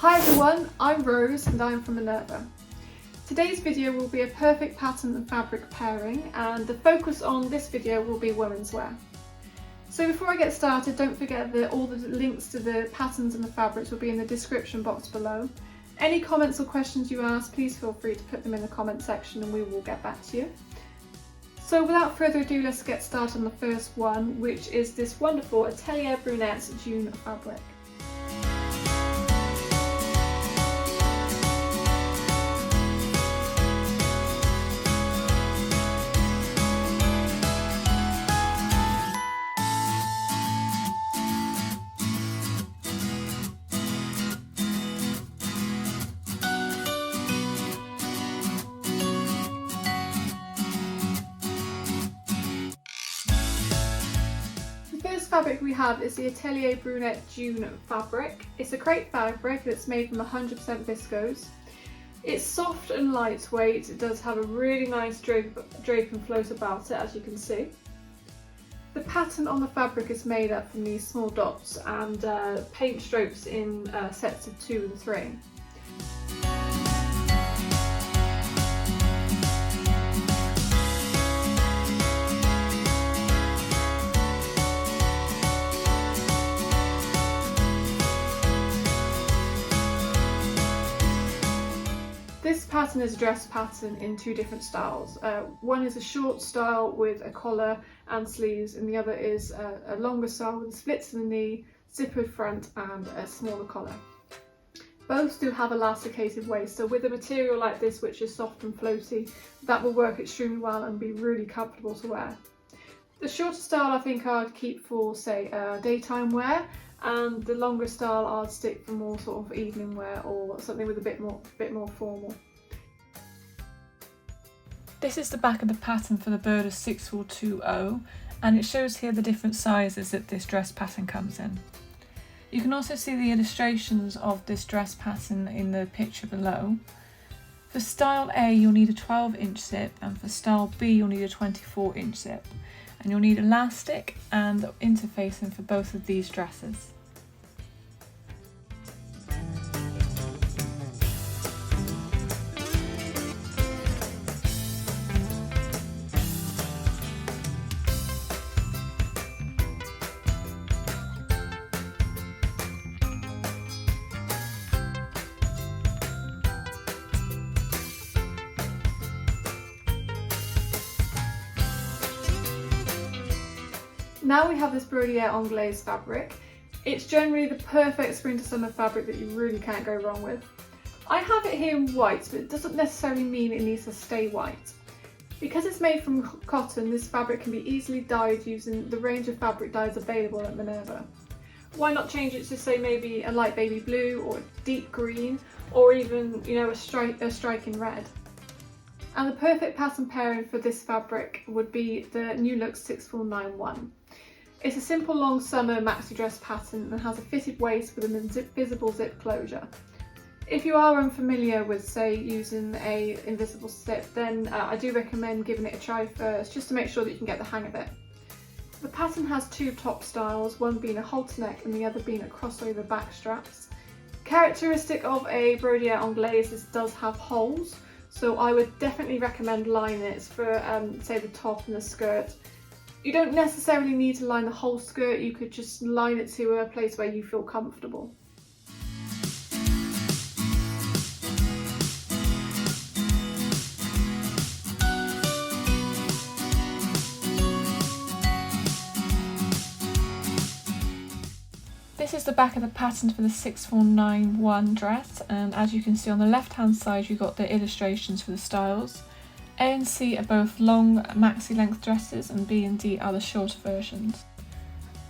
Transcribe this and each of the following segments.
Hi everyone, I'm Rose and I'm from Minerva. Today's video will be a perfect pattern and fabric pairing, and the focus on this video will be women's wear. So before I get started, don't forget that all the links to the patterns and the fabrics will be in the description box below. Any comments or questions you ask, please feel free to put them in the comment section and we will get back to you. So without further ado, let's get started on the first one, which is this wonderful Atelier Brunette June fabric. The first fabric we have is the Atelier Brunette June fabric. It's a crepe fabric that's made from 100% viscose. It's soft and lightweight. It does have a really nice drape and float about it, as you can see. The pattern on the fabric is made up from these small dots and paint strokes in sets of 2 and 3. This pattern is a dress pattern in 2 different styles. One is a short style with a collar and sleeves, and the other is a longer style with slits in the knee, zippered front and a smaller collar. Both do have elasticated waist, so with a material like this, which is soft and floaty, that will work extremely well and be really comfortable to wear. The shorter style I think I'd keep for, say, daytime wear, and the longer style I'd stick for more sort of evening wear or something with a bit more formal. This is the back of the pattern for the Brodie 6420, and it shows here the different sizes that this dress pattern comes in. You can also see the illustrations of this dress pattern in the picture below. For style A you'll need a 12-inch zip, and for style B you'll need a 24-inch zip. And you'll need elastic and interfacing for both of these dresses. Now we have this Brodie anglaise fabric. It's generally the perfect spring to summer fabric that you really can't go wrong with. I have it here in white, but it doesn't necessarily mean it needs to stay white. Because it's made from cotton, this fabric can be easily dyed using the range of fabric dyes available at Minerva. Why not change it to, say, maybe a light baby blue or a deep green, or even, you know, a striking red. And the perfect pattern pairing for this fabric would be the New Look 6491. It's a simple long summer maxi dress pattern and has a fitted waist with an invisible zip closure. If you are unfamiliar with, say, using an invisible zip, then I do recommend giving it a try first, just to make sure that you can get the hang of it. The pattern has 2 top styles, one being a halter neck and the other being a crossover back straps. Characteristic of a Brodie anglaise, this does have holes, so I would definitely recommend lining it for, say, the top and the skirt. You don't necessarily need to line the whole skirt, you could just line it to a place where you feel comfortable. This is the back of the pattern for the 6491 dress, and as you can see on the left hand side you've got the illustrations for the styles. A and C are both long maxi length dresses, and B and D are the shorter versions.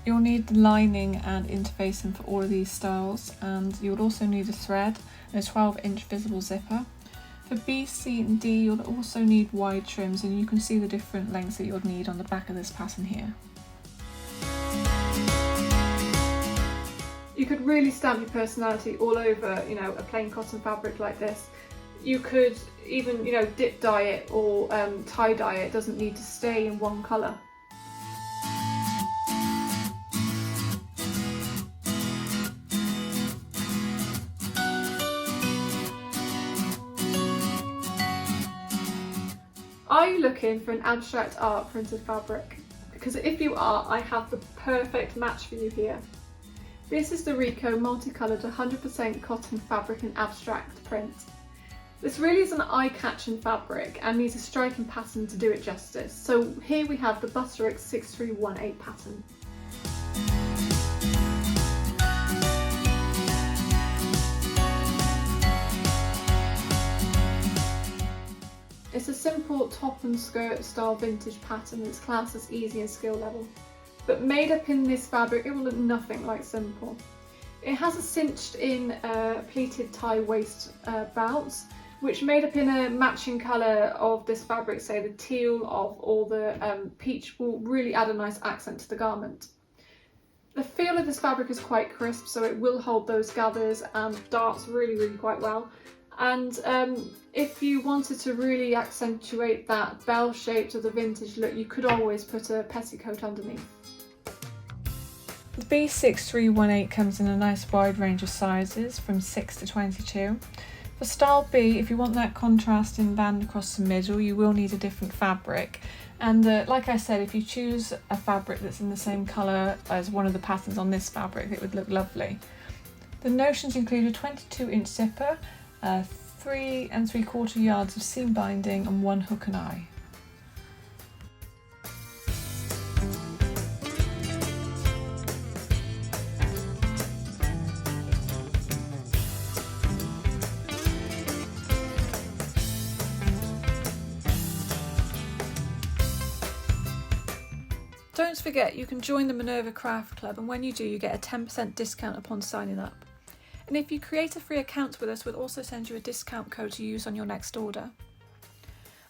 You'll need the lining and interfacing for all of these styles, and you'll also need a thread and a 12-inch visible zipper. For B, C and D you'll also need wide trims, and you can see the different lengths that you'll need on the back of this pattern here. You could really stamp your personality all over, you know, a plain cotton fabric like this. You could even, you know, dip dye it or tie dye it. It doesn't need to stay in one colour. Are you looking for an abstract art printed fabric? Because if you are, I have the perfect match for you here. This is the Rico multicoloured 100% cotton fabric in abstract print. This really is an eye-catching fabric and needs a striking pattern to do it justice. So here we have the Butterick 6318 pattern. It's a simple top and skirt style vintage pattern that's classed as easy and skill level. But made up in this fabric, it will look nothing like simple. It has a cinched in pleated tie waist bouts, which made up in a matching colour of this fabric, say the teal of or the peach, will really add a nice accent to the garment. The feel of this fabric is quite crisp, so it will hold those gathers and darts really quite well. And if you wanted to really accentuate that bell shape of the vintage look, you could always put a petticoat underneath. The B6318 comes in a nice wide range of sizes from 6 to 22. For style B, if you want that contrasting band across the middle, you will need a different fabric. And like I said, if you choose a fabric that's in the same colour as one of the patterns on this fabric, it would look lovely. The notions include a 22-inch zipper, 3 3/4 yards of seam binding and 1 hook and eye. Don't forget, you can join the Minerva Craft Club, and when you do, you get a 10% discount upon signing up. And if you create a free account with us, we'll also send you a discount code to use on your next order.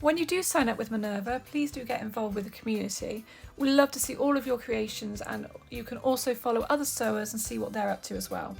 When you do sign up with Minerva, please do get involved with the community. We'd love to see all of your creations, and you can also follow other sewers and see what they're up to as well.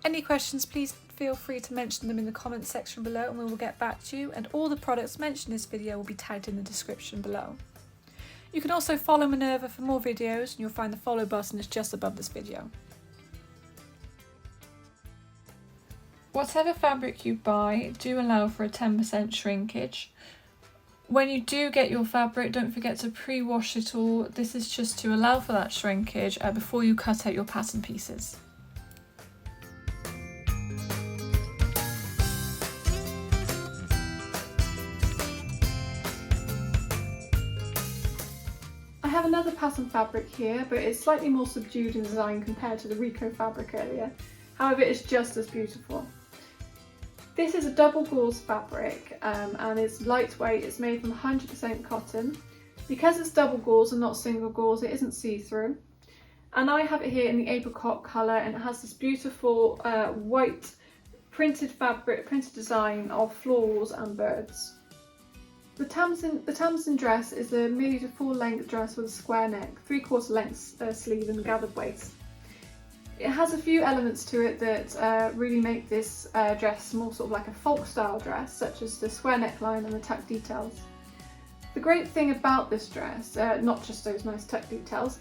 Any questions, please feel free to mention them in the comments section below and we will get back to you, and all the products mentioned in this video will be tagged in the description below. You can also follow Minerva for more videos, and you'll find the follow button is just above this video. Whatever fabric you buy, do allow for a 10% shrinkage. When you do get your fabric, don't forget to pre-wash it all. This is just to allow for that shrinkage before you cut out your pattern pieces. I have another pattern fabric here, but it's slightly more subdued in design compared to the Rico fabric earlier. However, it's just as beautiful. This is a double gauze fabric and it's lightweight. It's made from 100% cotton. Because it's double gauze and not single gauze, it isn't see-through. And I have it here in the apricot colour, and it has this beautiful white printed design of florals and birds. The Tamsin dress is a midi to full length dress with a square neck, 3/4 length sleeve and gathered waist. It has a few elements to it that really make this dress more sort of like a folk style dress, such as the square neckline and the tuck details. The great thing about this dress, not just those nice tuck details,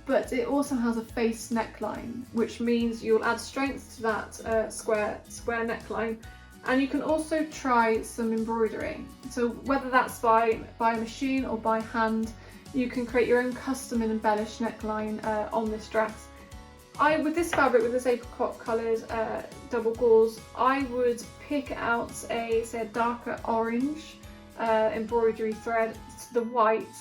but it also has a face neckline, which means you'll add strength to that square neckline. And you can also try some embroidery. So whether that's by machine or by hand, you can create your own custom and embellished neckline on this dress. With this fabric, with this apricot coloured double gauze, I would pick out say a darker orange embroidery thread, the white,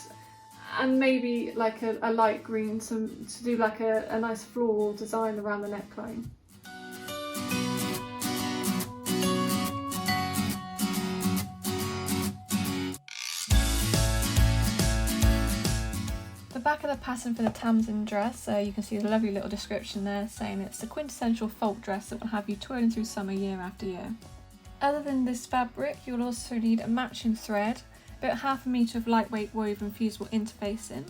and maybe like a light green to do like a nice floral design around the neckline. Back of the pattern for the Tamsin dress, you can see a lovely little description there saying it's the quintessential folk dress that will have you twirling through summer year after year. Other than this fabric, you'll also need a matching thread, about 1/2 metre of lightweight woven fusible interfacing.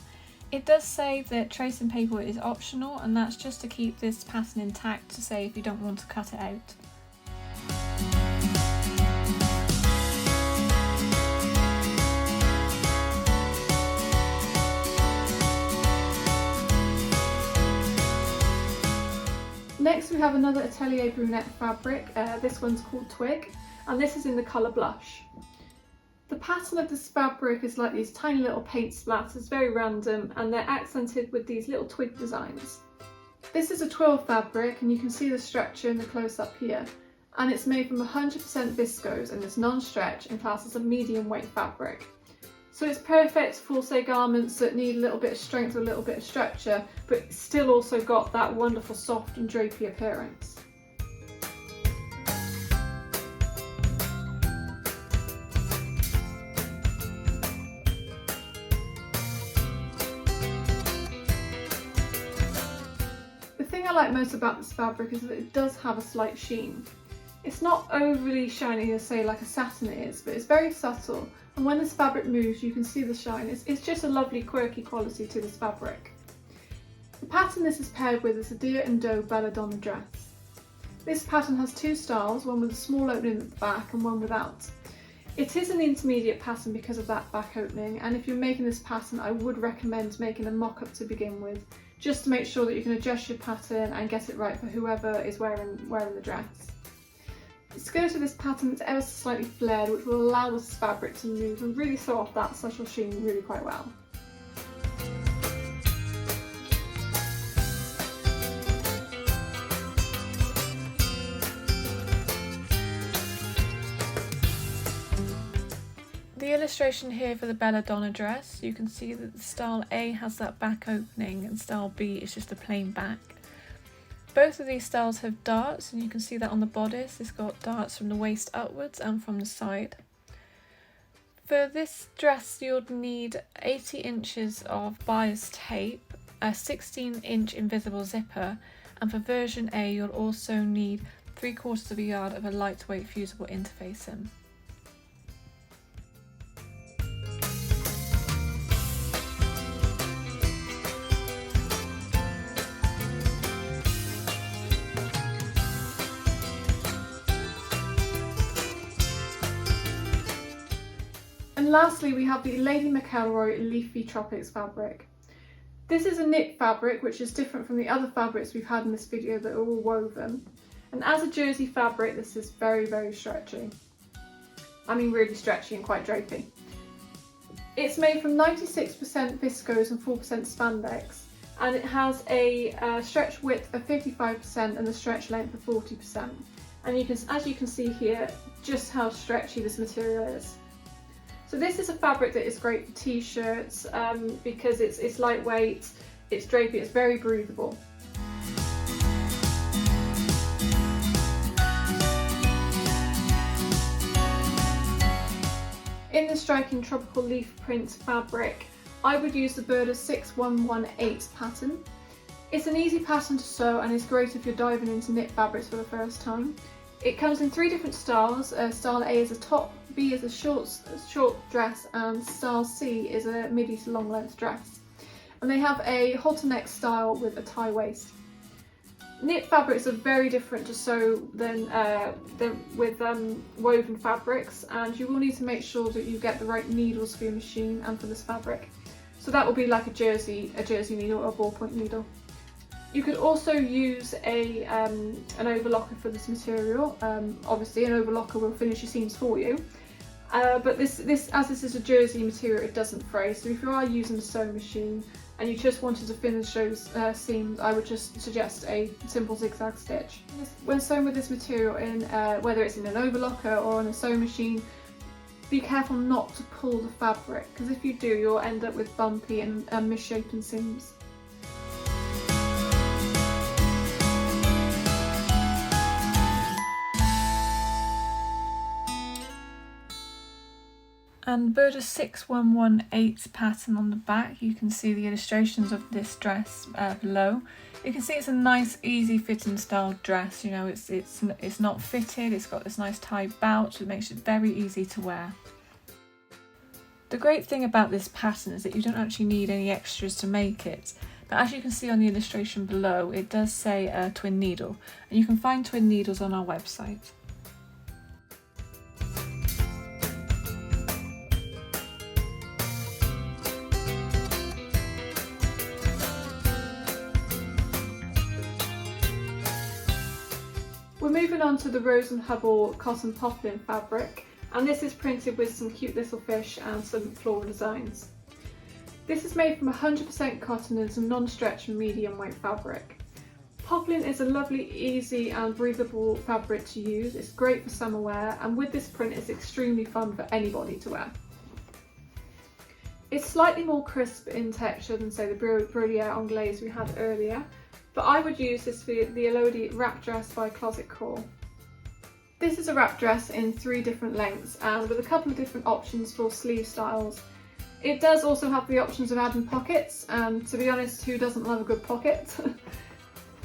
It does say that tracing paper is optional, and that's just to keep this pattern intact, to say if you don't want to cut it out. Next we have another Atelier Brunette fabric. This one's called Twig, and this is in the colour Blush. The pattern of this fabric is like these tiny little paint splatters, very random, and they're accented with these little twig designs. This is a twill fabric, and you can see the structure in the close-up here. And it's made from 100% viscose, and it's non-stretch and classed as a medium weight fabric. So it's perfect for, say, garments that need a little bit of strength or a little bit of structure, but still also got that wonderful soft and drapey appearance. The thing I like most about this fabric is that it does have a slight sheen. It's not overly shiny as, say, like a satin is, but it's very subtle, and when this fabric moves you can see the shine. It's just a lovely quirky quality to this fabric. The pattern this is paired with is a deer and doe belladonna dress. This pattern has two styles, one with a small opening at the back and one without. It is an intermediate pattern because of that back opening, and if you're making this pattern I would recommend making a mock-up to begin with, just to make sure that you can adjust your pattern and get it right for whoever is wearing the dress. The skirt of this pattern is ever so slightly flared, which will allow this fabric to move and really throw off that subtle sheen really quite well. The illustration here for the belladonna dress, you can see that the style A has that back opening and style B is just a plain back. Both of these styles have darts, and you can see that on the bodice. It's got darts from the waist upwards and from the side. For this dress you'll need 80 inches of bias tape, a 16-inch invisible zipper, and for version A you'll also need 3/4 of a yard of a lightweight fusible interfacing. And lastly we have the Lady McElroy Leafy Tropics fabric. This is a knit fabric which is different from the other fabrics we've had in this video that are all woven. And as a jersey fabric this is very, very stretchy. I mean really stretchy and quite drapey. It's made from 96% viscose and 4% spandex, and it has a stretch width of 55% and a stretch length of 40%. And you can, as you can see here, just how stretchy this material is. So this is a fabric that is great for t-shirts because it's lightweight, it's drapey, it's very breathable. In the striking tropical leaf print fabric, I would use the Brodie 6118 pattern. It's an easy pattern to sew and is great if you're diving into knit fabrics for the first time. It comes in 3 different styles. Style A is a top, B is a short dress, and style C is a midi to long length dress. And they have a halter neck style with a tie waist. Knit fabrics are very different to sew than with woven fabrics, and you will need to make sure that you get the right needles for your machine and for this fabric. So that will be like a jersey needle or a ballpoint needle. You could also use an overlocker for this material. Obviously an overlocker will finish your seams for you, but as this is a jersey material it doesn't fray, so if you are using a sewing machine and you just wanted to finish those seams, I would just suggest a simple zigzag stitch. When sewing with this material in, whether it's in an overlocker or on a sewing machine, be careful not to pull the fabric, because if you do you'll end up with bumpy and misshapen seams. And Brodie 6118 pattern on the back, you can see the illustrations of this dress below. You can see it's a nice easy fitting style dress, you know, it's not fitted, it's got this nice tie belt, it makes it very easy to wear. The great thing about this pattern is that you don't actually need any extras to make it, but as you can see on the illustration below it does say twin needle, and you can find twin needles on our website. We're moving on to the Rose and Hubble cotton poplin fabric. and this is printed with some cute little fish and some floral designs. This is made from 100% cotton and some non-stretch and medium weight fabric. Poplin is a lovely, easy and breathable fabric to use. It's great for summer wear, and with this print it's extremely fun for anybody to wear. It's slightly more crisp in texture than say the Brodie anglaise we had earlier, but I would use this for the Elodie wrap dress by Closet Core. This is a wrap dress in 3 different lengths and with a couple of different options for sleeve styles. It does also have the options of adding pockets, and to be honest, who doesn't love a good pocket?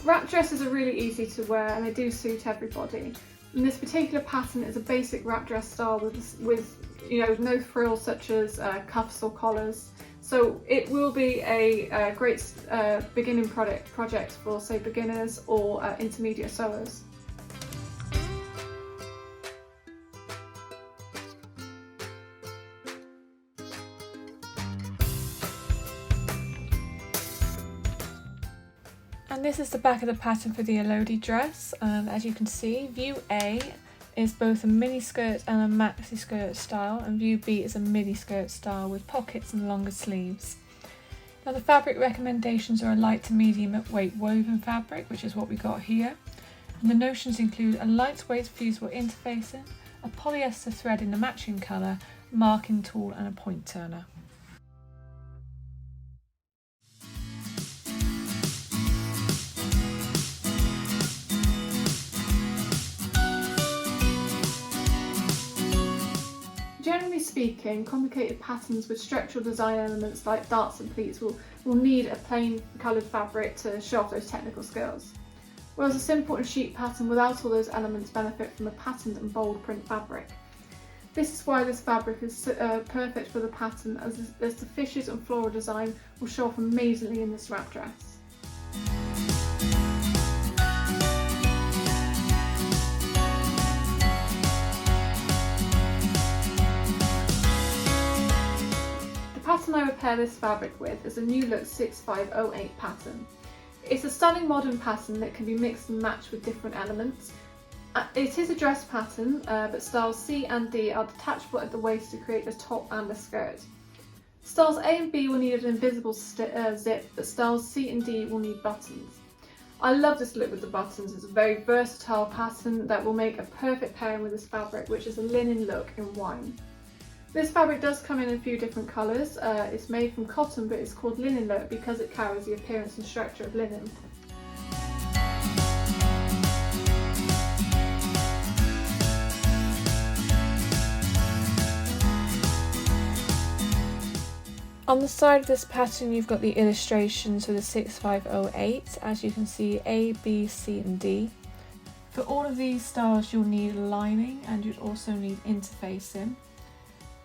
Wrap dresses are really easy to wear and they do suit everybody. And this particular pattern is a basic wrap dress style with no frills such as cuffs or collars. So it will be a great beginning project for say beginners or intermediate sewers. And this is the back of the pattern for the Elodie dress, and as you can see, view A is both a mini skirt and a maxi skirt style, and view B is a midi skirt style with pockets and longer sleeves. Now the fabric recommendations are a light to medium weight woven fabric, which is what we got here, and the notions include a lightweight fusible interfacing, a polyester thread in the matching colour, marking tool and a point turner. Generally speaking, complicated patterns with structural design elements like darts and pleats will need a plain coloured fabric to show off those technical skills. Whereas a simple and chic pattern without all those elements benefit from a patterned and bold print fabric. This is why this fabric is perfect for the pattern, as the fishes and floral design will show off amazingly in this wrap dress. The pattern I would pair this fabric with is a New Look 6508 pattern. It's a stunning modern pattern that can be mixed and matched with different elements. It is a dress pattern, but styles C and D are detachable at the waist to create a top and a skirt. Styles A and B will need an invisible zip, but styles C and D will need buttons. I love this look with the buttons. It's a very versatile pattern that will make a perfect pairing with this fabric, which is a linen look in wine. This fabric does come in a few different colours. It's made from cotton, but it's called linen look because it carries the appearance and structure of linen. On the side of this pattern you've got the illustrations for the 6508, as you can see A, B, C and D. For all of these styles you'll need a lining and you'd also need interfacing.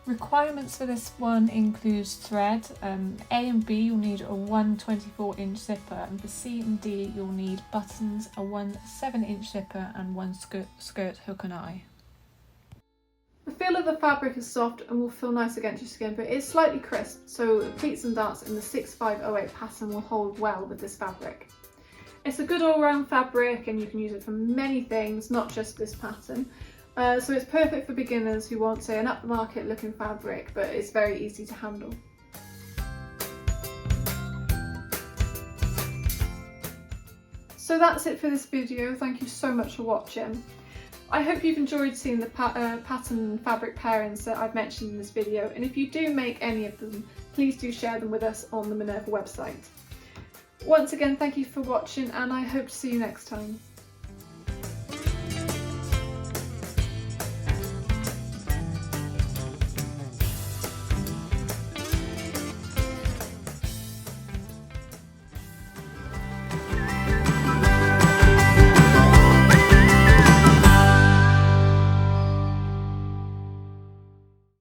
Requirements for this one includes thread. A and B you'll need a 1/24 inch zipper, and for C and D you'll need buttons, a 1 7-inch zipper and one skirt hook and eye. The feel of the fabric is soft and will feel nice against your skin, but it's slightly crisp, so the pleats and darts in the 6508 pattern will hold well with this fabric. It's a good all-round fabric and you can use it for many things, not just this pattern. So it's perfect for beginners who want, say, an upmarket looking fabric, but it's very easy to handle. So that's it for this video. Thank you so much for watching. I hope you've enjoyed seeing the pattern and fabric pairings that I've mentioned in this video, and if you do make any of them, please do share them with us on the Minerva website. Once again, thank you for watching and I hope to see you next time.